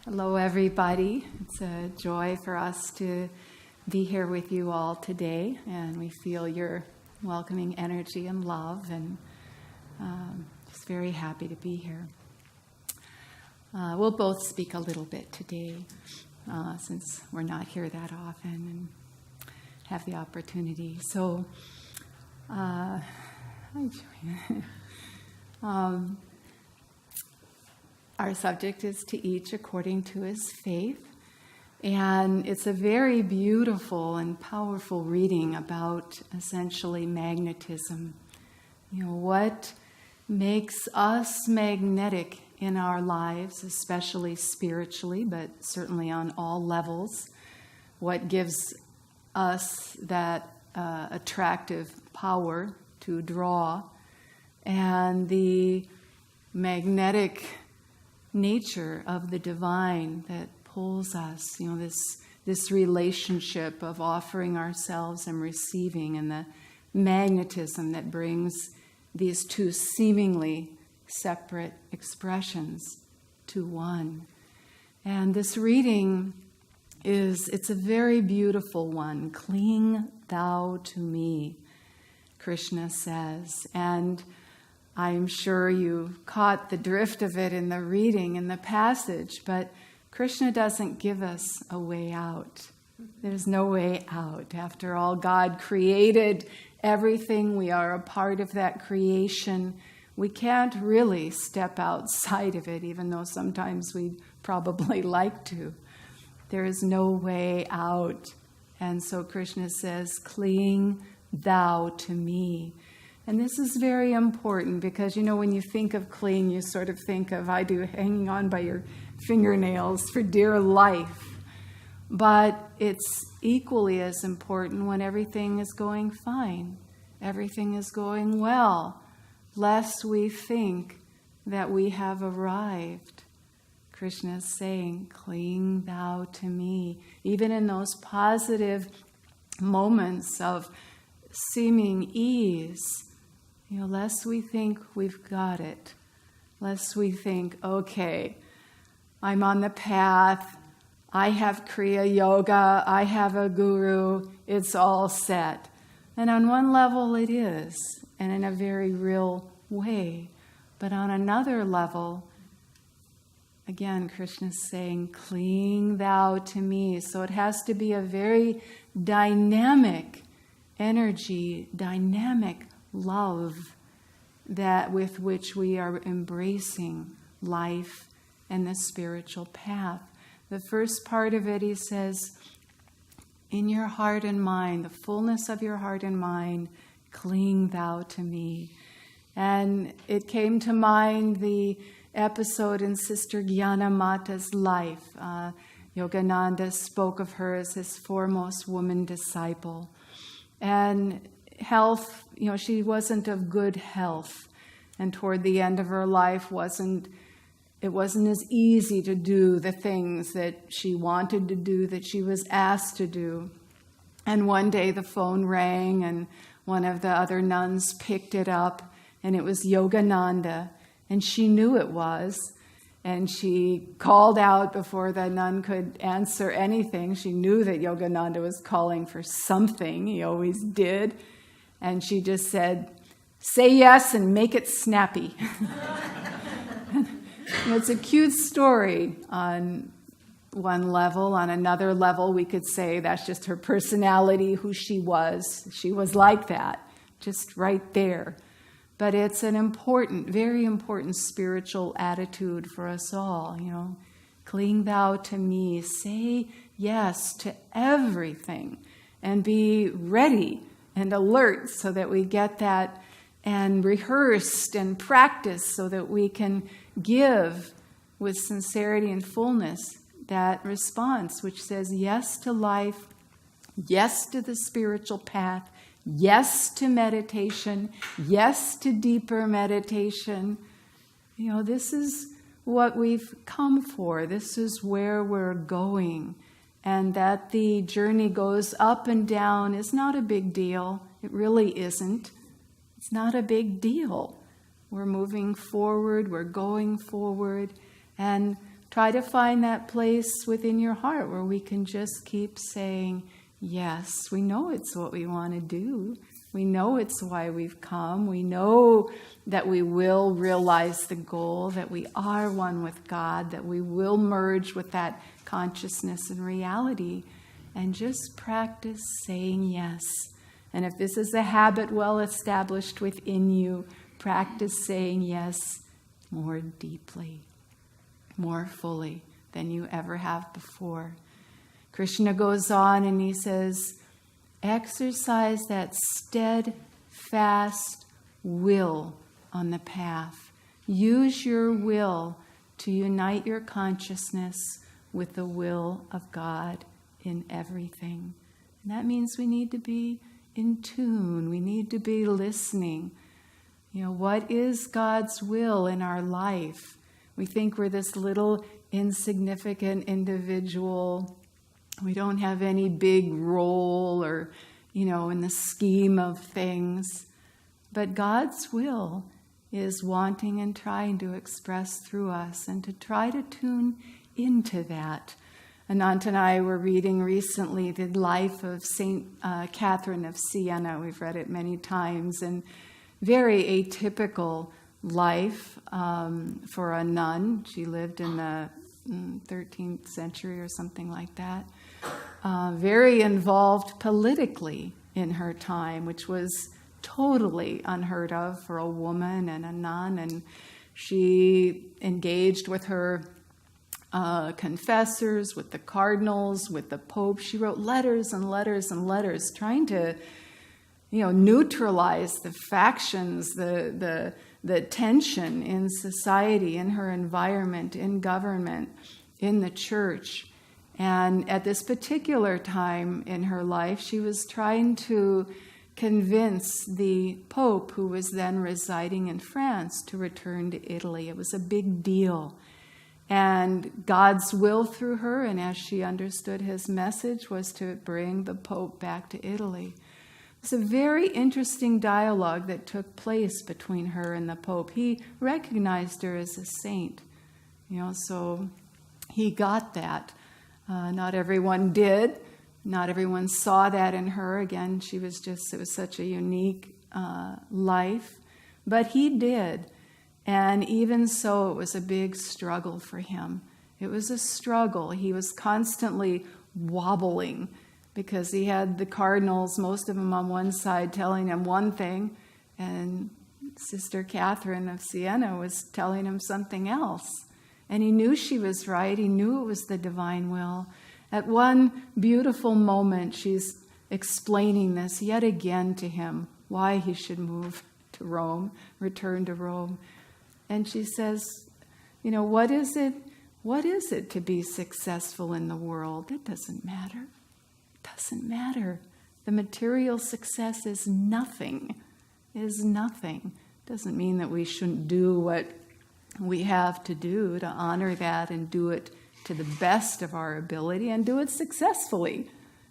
Hello, everybody. It's a joy for us to be here with you all today, and we feel your welcoming energy and love, and just very happy to be here. We'll both speak a little bit today, since we're not here that often and have the opportunity. So, hi, Joanna. Our subject is to each according to his faith, and it's a very beautiful and powerful reading about essentially magnetism. You know, what makes us magnetic in our lives, especially spiritually, but certainly on all levels. What gives us that attractive power to draw, and the magnetic nature of the divine that pulls us, you know, this relationship of offering ourselves and receiving, and the magnetism that brings these two seemingly separate expressions to one. And this reading it's a very beautiful one. Cling thou to me, Krishna says. And I'm sure you caught the drift of it in the reading, in the passage, but Krishna doesn't give us a way out. There's no way out. After all, God created everything. We are a part of that creation. We can't really step outside of it, even though sometimes we'd probably like to. There is no way out. And so Krishna says, cling thou to me. And this is very important because, you know, when you think of cling, you sort of think of, I do, hanging on by your fingernails for dear life. But it's equally as important when everything is going fine, everything is going well, lest we think that we have arrived. Krishna is saying, cling thou to me. Even in those positive moments of seeming ease, you know, lest we think we've got it, lest we think, okay, I'm on the path, I have Kriya Yoga, I have a guru, it's all set. And on one level it is, and in a very real way. But on another level, again, Krishna's saying, cling thou to me. So it has to be a very dynamic energy, dynamic love that with which we are embracing life and the spiritual path. The first part of it, he says, in your heart and mind, the fullness of your heart and mind, cling thou to me. And it came to mind the episode in Sister Gyana Mata's life. Yogananda spoke of her as his foremost woman disciple. And health, you know, she wasn't of good health, and toward the end of her life it wasn't as easy to do the things that she wanted to do, that she was asked to do. And one day the phone rang, and one of the other nuns picked it up, and it was Yogananda, and she knew it was. And she called out before the nun could answer anything. She knew that Yogananda was calling for something. He always did. And she just said, say yes and make it snappy. You know, it's a cute story on one level. On another level, we could say that's just her personality, who she was. She was like that, just right there. But it's an important, very important spiritual attitude for us all, you know. Cling thou to me. Say yes to everything and be ready and alert so that we get that, and rehearsed and practiced so that we can give with sincerity and fullness that response which says yes to life, yes to the spiritual path, yes to meditation, yes to deeper meditation. You know, this is what we've come for. This is where we're going. And that the journey goes up and down is not a big deal. It really isn't. It's not a big deal. We're moving forward, we're going forward, and try to find that place within your heart where we can just keep saying, yes, we know it's what we want to do. We know it's why we've come. We know that we will realize the goal, that we are one with God, that we will merge with that consciousness and reality. And just practice saying yes. And if this is a habit well established within you, practice saying yes more deeply, more fully than you ever have before. Krishna goes on and he says, exercise that steadfast will on the path. Use your will to unite your consciousness with the will of God in everything. And that means we need to be in tune. We need to be listening. What is God's will in our life? We think we're this little insignificant individual. We don't have any big role or, in the scheme of things. But God's will is wanting and trying to express through us, and to try to tune into that. Ananta and I were reading recently the life of St. Catherine of Siena. We've read it many times, and very atypical life for a nun. She lived in the 13th century or something like that. Very involved politically in her time, which was totally unheard of for a woman and a nun. And she engaged with her confessors, with the cardinals, with the Pope. She wrote letters and letters and letters trying to, neutralize the factions, the tension in society, in her environment, in government, in the church. And at this particular time in her life, she was trying to convince the Pope, who was then residing in France, to return to Italy. It was a big deal. And God's will through her, and as she understood his message, was to bring the Pope back to Italy. It's a very interesting dialogue that took place between her and the Pope. He recognized her as a saint, so he got that. Not everyone did. Not everyone saw that in her. Again, it was such a unique life. But he did. And even so, it was a big struggle for him. It was a struggle. He was constantly wobbling because he had the cardinals, most of them on one side, telling him one thing, and Sister Catherine of Siena was telling him something else. And he knew she was right. He knew it was the divine will. At one beautiful moment, she's explaining this yet again to him, why he should move to Rome, return to Rome. And she says, what is it? What is it to be successful in the world? It doesn't matter. It doesn't matter. The material success is nothing. It is nothing. It doesn't mean that we shouldn't do what we have to do to honor that and do it to the best of our ability and do it successfully,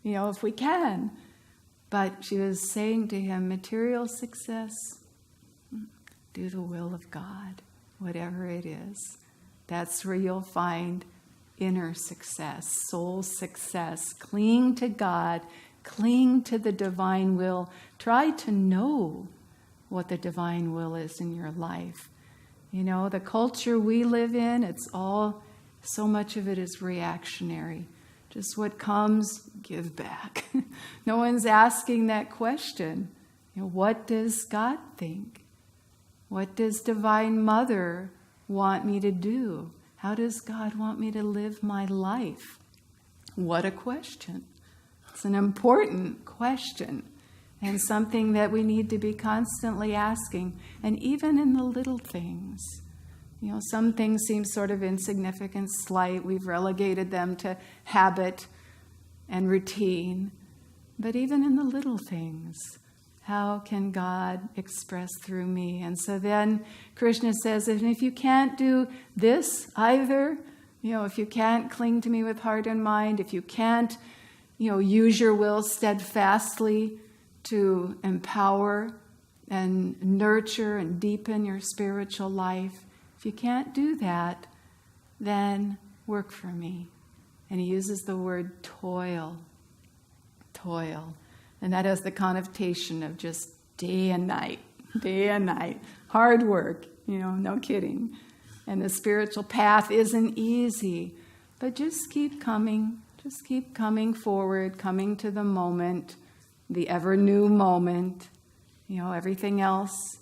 if we can. But she was saying to him, material success, do the will of God, whatever it is. That's where you'll find inner success, soul success. Cling to God, cling to the divine will. Try to know what the divine will is in your life. The culture we live in, so much of it is reactionary. Just what comes, give back. No one's asking that question. What does God think? What does Divine Mother want me to do? How does God want me to live my life? What a question. It's an important question and something that we need to be constantly asking. And even in the little things. Some things seem sort of insignificant, slight. We've relegated them to habit and routine. But even in the little things, how can God express through me? And so then Krishna says, and if you can't do this either, if you can't cling to me with heart and mind, if you can't, use your will steadfastly to empower and nurture and deepen your spiritual life, if you can't do that, then work for me. And he uses the word toil. Toil. And that has the connotation of just day and night. Hard work, no kidding. And the spiritual path isn't easy. But just keep coming. Just keep coming forward, coming to the moment, the ever new moment. Everything else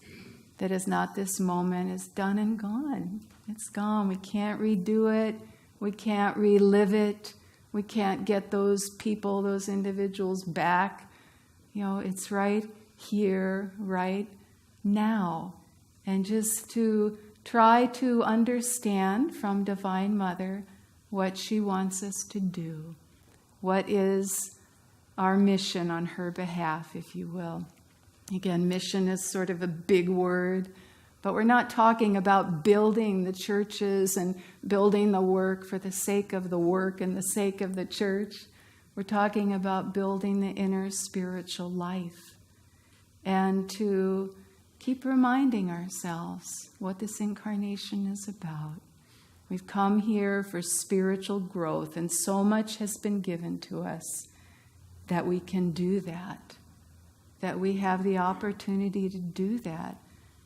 that is not this moment is done and gone. It's gone. We can't redo it. We can't relive it. We can't get those people, those individuals back. It's right here, right now. And just to try to understand from Divine Mother what she wants us to do. What is our mission on her behalf, if you will. Again, mission is sort of a big word, but we're not talking about building the churches and building the work for the sake of the work and the sake of the church. We're talking about building the inner spiritual life and to keep reminding ourselves what this incarnation is about. We've come here for spiritual growth, and so much has been given to us that we can do that we have the opportunity to do that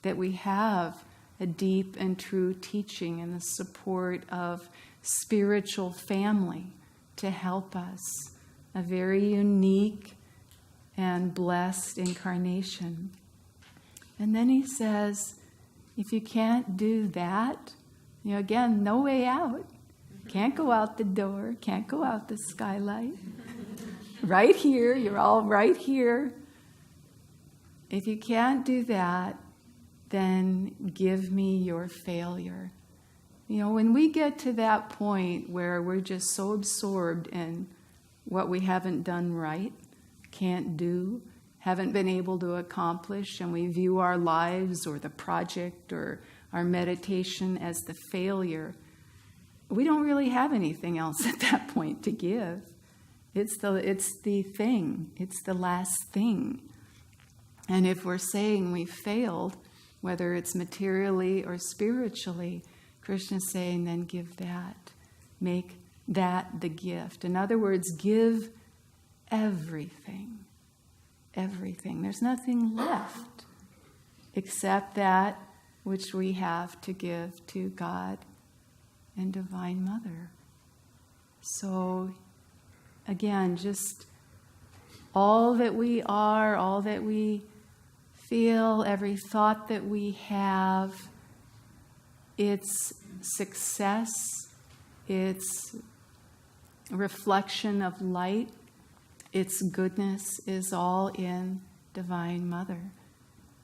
we have a deep and true teaching and the support of spiritual family to help us, a very unique and blessed incarnation. And then he says, if you can't do that, again, no way out. Can't go out the door, can't go out the skylight. Right here, you're all right here. If you can't do that, then give me your failure. When we get to that point where we're just so absorbed in what we haven't done right, can't do, haven't been able to accomplish, and we view our lives or the project or our meditation as the failure, we don't really have anything else at that point to give. It's the thing. It's the last thing. And if we're saying we failed, whether it's materially or spiritually, Krishna's saying, then give that. Make that the gift. In other words, give everything. Everything. There's nothing left except that which we have to give to God and Divine Mother. So, again, just all that we are, all that we feel, every thought that we have, its success, its reflection of light, its goodness is all in Divine Mother.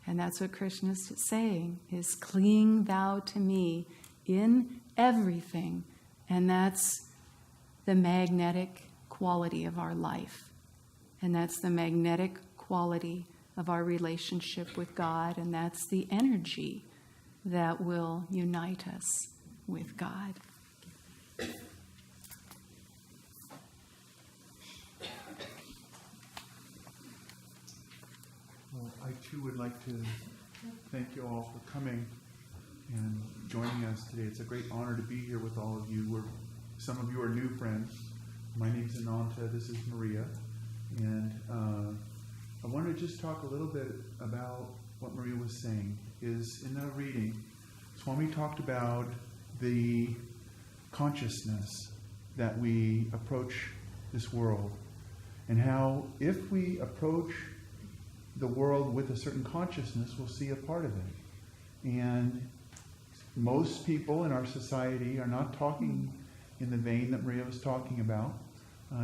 And that's what Krishna is saying, is cling thou to me in everything. And that's the magnetic quality of our life. And that's the magnetic quality of our relationship with God. And that's the energy that will unite us with God. Well, I too would like to thank you all for coming and joining us today. It's a great honor to be here with all of you. Some of you are new friends. My name is Ananta. This is Maria. And I want to just talk a little bit about what Maria was saying. Is in the reading, Swami talked about the consciousness that we approach this world, and how if we approach the world with a certain consciousness, we'll see a part of it. And most people in our society are not talking in the vein that Maria was talking about.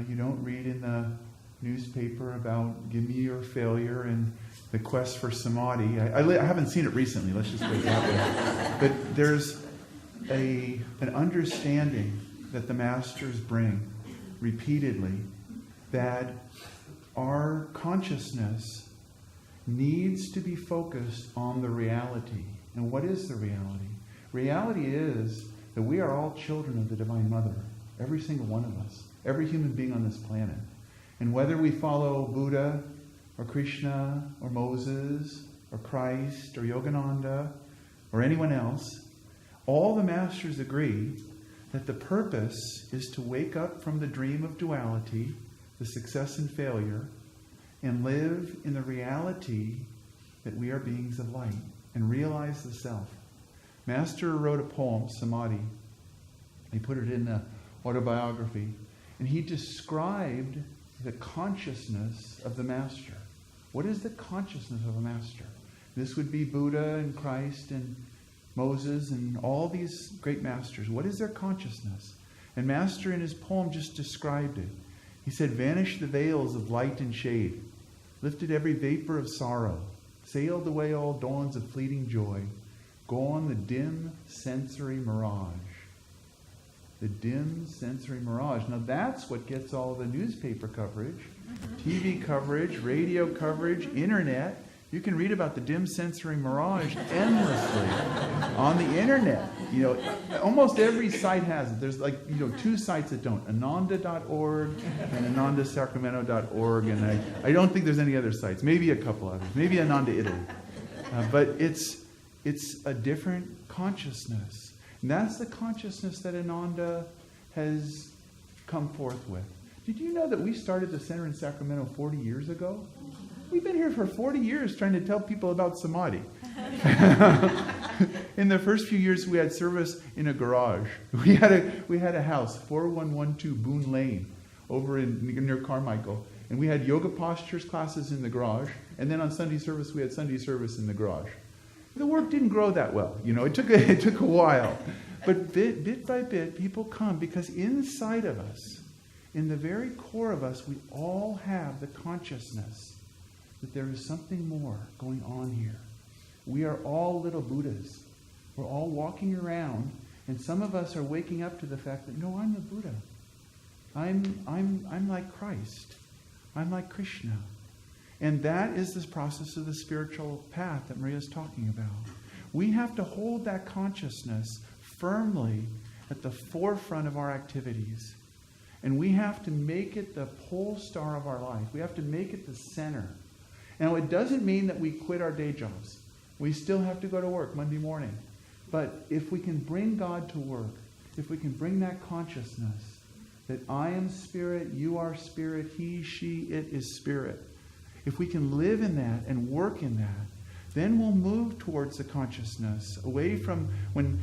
You don't read in the newspaper about give me your failure and the quest for samadhi. I haven't seen it recently, let's just put it that way. But there's an understanding that the masters bring repeatedly that our consciousness needs to be focused on the reality. And what is the reality? Reality is that we are all children of the Divine Mother. Every single one of us. Every human being on this planet. And whether we follow Buddha or Krishna or Moses or Christ or Yogananda or anyone else, all the masters agree that the purpose is to wake up from the dream of duality, the success and failure, and live in the reality that we are beings of light and realize the self. Master wrote a poem, Samadhi. He put it in the autobiography. And he described the consciousness of the Master. What is the consciousness of a Master? This would be Buddha and Christ and Moses and all these great masters. What is their consciousness? And Master in his poem just described it. He said, "Vanished the veils of light and shade, lifted every vapor of sorrow, sailed away all dawns of fleeting joy, gone the dim sensory mirage." The dim sensory mirage. Now that's what gets all the newspaper coverage, TV coverage, radio coverage, internet. You can read about the dim sensory mirage endlessly on the internet. Almost every site has it. There's 2 sites that don't. Ananda.org and AnandaSacramento.org. And I don't think there's any other sites. Maybe a couple others. Maybe Ananda Italy. But it's a different consciousness. And that's the consciousness that Ananda has come forth with. Did you know that we started the center in Sacramento 40 years ago? We've been here for 40 years trying to tell people about Samadhi. In the first few years, we had service in a garage. We had a house, 4112 Boone Lane, over near Carmichael. And we had yoga postures classes in the garage. And then on Sunday service, we had Sunday service in the garage. The work didn't grow that well. It took a while. But bit by bit, people come because inside of us, in the very core of us, we all have the consciousness that there is something more going on here. We are all little Buddhas. We're all walking around, and some of us are waking up to the fact that, no, I'm the Buddha. I'm like Christ. I'm like Krishna. And that is this process of the spiritual path that Maria is talking about. We have to hold that consciousness firmly at the forefront of our activities. And we have to make it the pole star of our life. We have to make it the center. Now, it doesn't mean that we quit our day jobs. We still have to go to work Monday morning. But if we can bring God to work, if we can bring that consciousness that I am spirit, you are spirit, he, she, it is spirit. If we can live in that and work in that, then we'll move towards the consciousness, away from when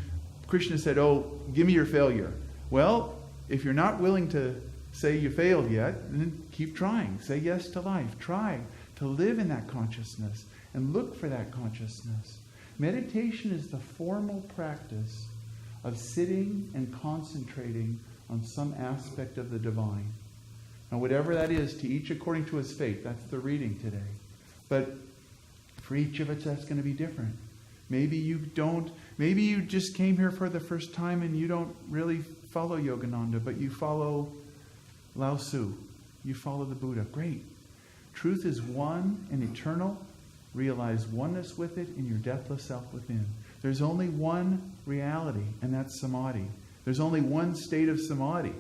Krishna said, "Oh, give me your failure." Well, if you're not willing to say you failed yet, then keep trying. Say yes to life. Try to live in that consciousness and look for that consciousness. Meditation is the formal practice of sitting and concentrating on some aspect of the divine. Now, whatever that is, to each according to his faith. That's the reading today. But for each of us, that's going to be different. Maybe you just came here for the first time and you don't really follow Yogananda, but you follow Lao Tzu. You follow the Buddha. Great. Truth is one and eternal. Realize oneness with it in your deathless self within. There's only one reality, and that's Samadhi. There's only one state of Samadhi.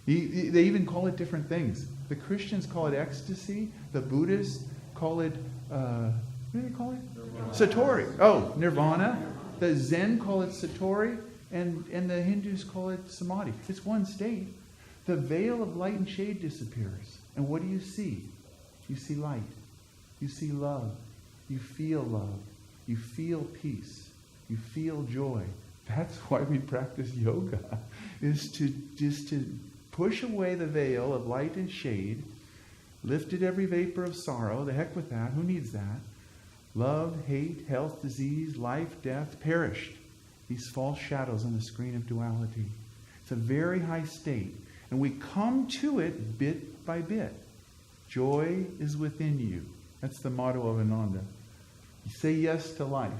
They even call it different things. The Christians call it ecstasy. The Buddhists call it, what do they call it? Nirvana. Satori. Oh, nirvana. The Zen call it Satori, and the Hindus call it Samadhi. It's one state. The veil of light and shade disappears. And what do you see? You see light. You see love. You feel love. You feel peace. You feel joy. That's why we practice yoga, is to push away the veil of light and shade, lifted every vapor of sorrow. The heck with that. Who needs that? Love, hate, health, disease, life, death, perished. These false shadows on the screen of duality. It's a very high state. And we come to it bit by bit. Joy is within you. That's the motto of Ananda. You say yes to life.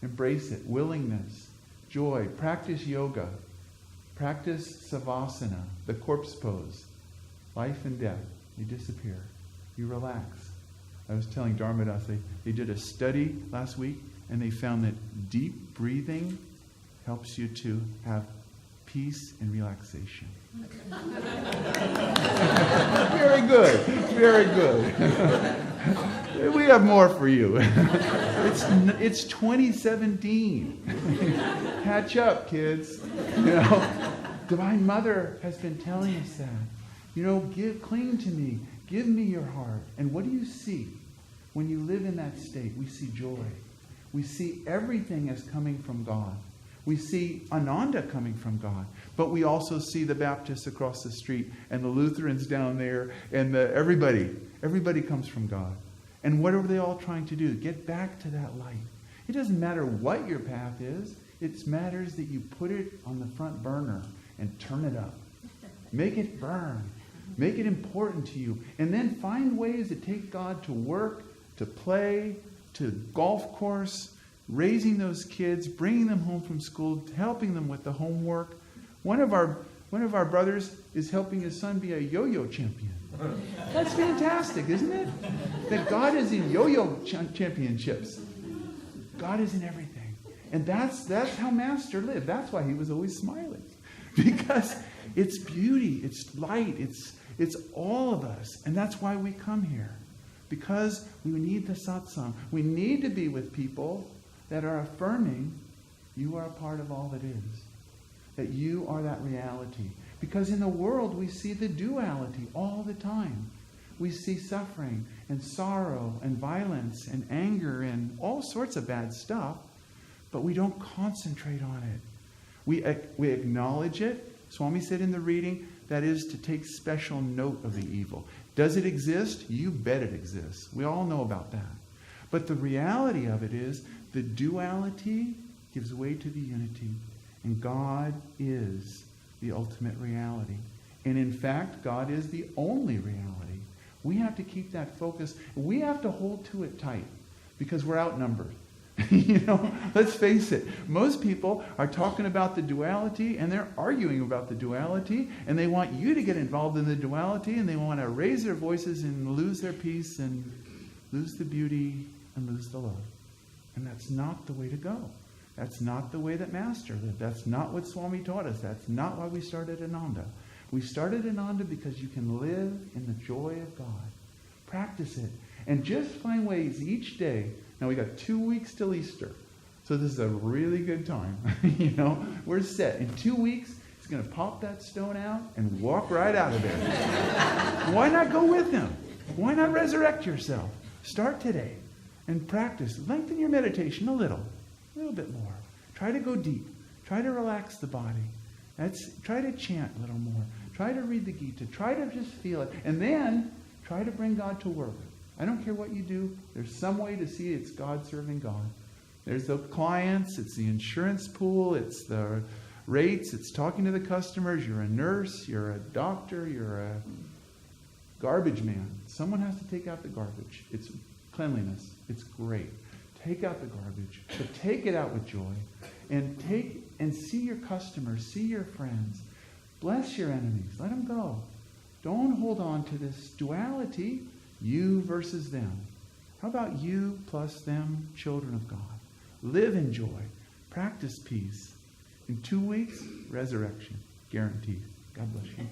Embrace it. Willingness. Joy. Practice yoga. Practice savasana, the corpse pose. Life and death. They disappear. You relax. I was telling Dharmadas, they did a study last week, and they found that deep breathing helps you to have peace and relaxation. Very good. Very good. We have more for you. It's 2017. Catch up, kids. Divine Mother has been telling us that. Cling to me. Give me your heart. And what do you see? When you live in that state, we see joy. We see everything as coming from God. We see Ananda coming from God. But we also see the Baptists across the street and the Lutherans down there and everybody. Everybody comes from God. And what are they all trying to do? Get back to that light. It doesn't matter what your path is. It matters that you put it on the front burner and turn it up. Make it burn. Make it important to you. And then find ways to take God to work, to play, to golf course, raising those kids, bringing them home from school, helping them with the homework. One of our brothers is helping his son be a yo-yo champion. That's fantastic, isn't it? That God is in yo-yo championships. God is in everything. And that's how Master lived. That's why he was always smiling. Because it's beauty, it's light, it's all of us. And that's why we come here. Because we need the satsang. We need to be with people that are affirming you are a part of all that is. That you are that reality. Because in the world we see the duality all the time. We see suffering and sorrow and violence and anger and all sorts of bad stuff. But we don't concentrate on it. We acknowledge it. Swami said in the reading, that is to take special note of the evil. Does it exist? You bet it exists. We all know about that. But the reality of it is the duality gives way to the unity. And God is the ultimate reality. And in fact, God is the only reality. We have to keep that focus. We have to hold to it tight because we're outnumbered. Let's face it. Most people are talking about the duality and they're arguing about the duality and they want you to get involved in the duality and they want to raise their voices and lose their peace and lose the beauty and lose the love. And that's not the way to go. That's not the way that Master lived. That's not what Swami taught us. That's not why we started Ananda. We started Ananda because you can live in the joy of God. Practice it. And just find ways each day. Now we got 2 weeks till Easter. So this is a really good time. We're set. In 2 weeks, he's going to pop that stone out and walk right out of there. Why not go with him? Why not resurrect yourself? Start today and practice. Lengthen your meditation a little bit more. Try to go deep. Try to relax the body. Try to chant a little more. Try to read the Gita. Try to just feel it. And then try to bring God to work. I don't care what you do. There's some way to see it's God serving God. There's the clients. It's the insurance pool. It's the rates. It's talking to the customers. You're a nurse. You're a doctor. You're a garbage man. Someone has to take out the garbage. It's cleanliness. It's great. Take out the garbage. But take it out with joy. And see your customers. See your friends. Bless your enemies. Let them go. Don't hold on to this duality. You versus them. How about you plus them, children of God? Live in joy. Practice peace. In 2 weeks, resurrection. Guaranteed. God bless you.